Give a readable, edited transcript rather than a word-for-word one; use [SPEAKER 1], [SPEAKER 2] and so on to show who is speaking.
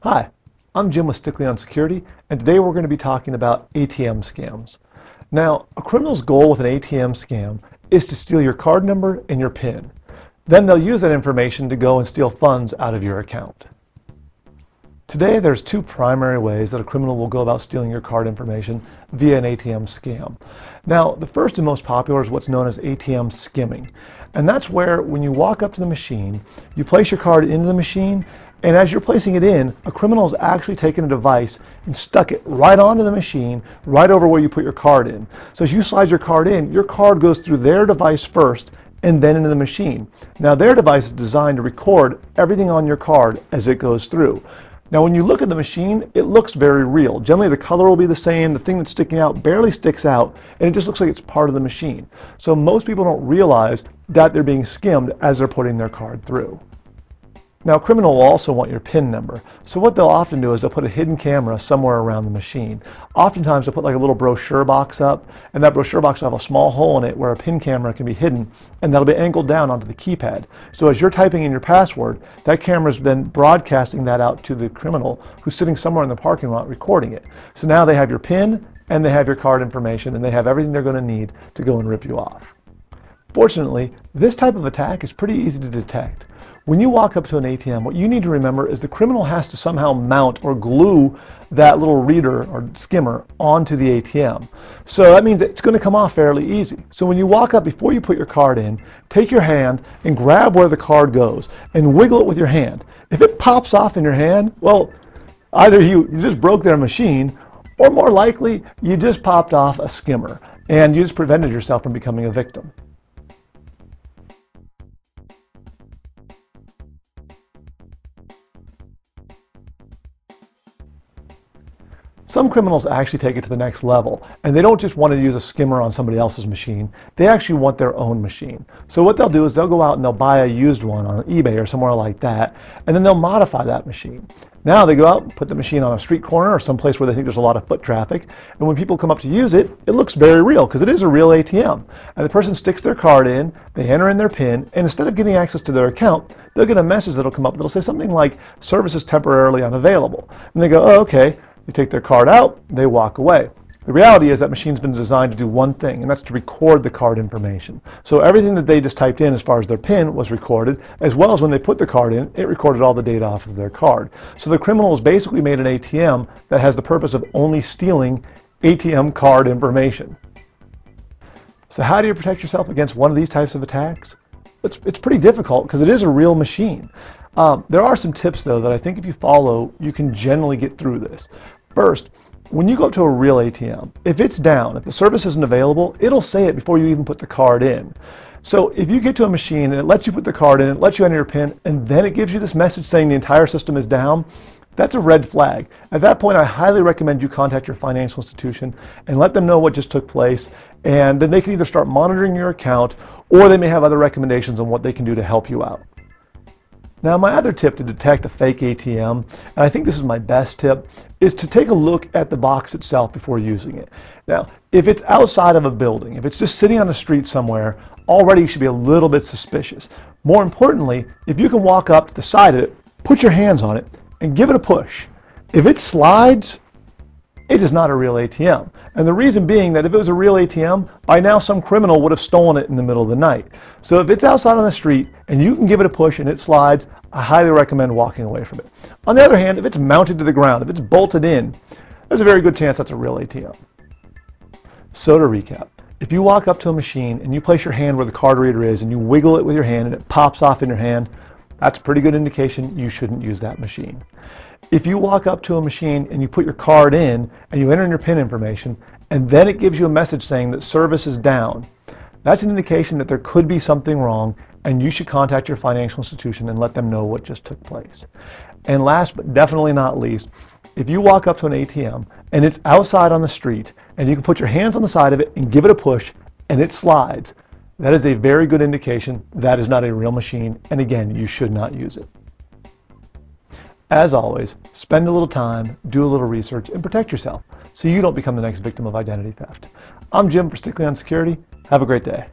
[SPEAKER 1] Hi, I'm Jim with Stickley on Security, and today we're going to be talking about ATM scams. Now, a criminal's goal with an ATM scam is to steal your card number and your PIN. Then they'll use that information to go and steal funds out of your account. Today, there's two primary ways that a criminal will go about stealing your card information via an ATM scam. Now, the first and most popular is what's known as ATM skimming. And that's where, when you walk up to the machine, you place your card into the machine, and as you're placing it in, a criminal has actually taken a device and stuck it right onto the machine, right over where you put your card in. So as you slide your card in, your card goes through their device first and then into the machine. Now, their device is designed to record everything on your card as it goes through. Now, when you look at the machine, it looks very real. Generally, the color will be the same. The thing that's sticking out barely sticks out, and it just looks like it's part of the machine. So most people don't realize that they're being skimmed as they're putting their card through. Now, a criminal will also want your PIN number. So what they'll often do is they'll put a hidden camera somewhere around the machine. Oftentimes, they'll put like a little brochure box up, and that brochure box will have a small hole in it where a PIN camera can be hidden, and that'll be angled down onto the keypad. So as you're typing in your password, that camera's then broadcasting that out to the criminal who's sitting somewhere in the parking lot recording it. So now they have your PIN, and they have your card information, and they have everything they're going to need to go and rip you off. Fortunately, this type of attack is pretty easy to detect. When you walk up to an ATM, what you need to remember is the criminal has to somehow mount or glue that little reader or skimmer onto the ATM. So that means it's going to come off fairly easy. So when you walk up, before you put your card in, take your hand and grab where the card goes and wiggle it with your hand. If it pops off in your hand, well, either you just broke their machine, or more likely, you just popped off a skimmer and you just prevented yourself from becoming a victim. Some criminals actually take it to the next level, and they don't just want to use a skimmer on somebody else's machine. They actually want their own machine. So what they'll do is they'll go out and they'll buy a used one on eBay or somewhere like that, and then they'll modify that machine. Now they go out and put the machine on a street corner or someplace where they think there's a lot of foot traffic, and when people come up to use it, it looks very real because it is a real ATM. And the person sticks their card in, they enter in their PIN, and instead of getting access to their account, they'll get a message that'll come up that'll say something like, "Service is temporarily unavailable." And they go, "Oh, okay." They take their card out, they walk away. The reality is that machine's been designed to do one thing, and that's to record the card information. So everything that they just typed in as far as their PIN was recorded, as well as when they put the card in, it recorded all the data off of their card. So the criminal has basically made an ATM that has the purpose of only stealing ATM card information. So how do you protect yourself against one of these types of attacks? It's pretty difficult because it is a real machine. There are some tips, though, that I think if you follow, you can generally get through this. First, when you go to a real ATM, if it's down, if the service isn't available, it'll say it before you even put the card in. So if you get to a machine and it lets you put the card in, it lets you enter your PIN, and then it gives you this message saying the entire system is down, that's a red flag. At that point, I highly recommend you contact your financial institution and let them know what just took place, and then they can either start monitoring your account, or they may have other recommendations on what they can do to help you out. Now, my other tip to detect a fake ATM, and I think this is my best tip, is to take a look at the box itself before using it. Now, if it's outside of a building, if it's just sitting on the street somewhere, already you should be a little bit suspicious. More importantly, if you can walk up to the side of it, put your hands on it, and give it a push. If it slides, it is not a real ATM. And the reason being that if it was a real ATM, by now some criminal would have stolen it in the middle of the night. So if it's outside on the street and you can give it a push and it slides, I highly recommend walking away from it. On the other hand, if it's mounted to the ground, if it's bolted in, there's a very good chance that's a real ATM. So to recap, if you walk up to a machine and you place your hand where the card reader is and you wiggle it with your hand and it pops off in your hand, that's a pretty good indication you shouldn't use that machine. If you walk up to a machine and you put your card in and you enter in your PIN information and then it gives you a message saying that service is down, that's an indication that there could be something wrong and you should contact your financial institution and let them know what just took place. And last but definitely not least, if you walk up to an ATM and it's outside on the street and you can put your hands on the side of it and give it a push and it slides, that is a very good indication that is not a real machine, and again, you should not use it. As always, spend a little time, do a little research, and protect yourself so you don't become the next victim of identity theft. I'm Jim for Stickley on Security. Have a great day.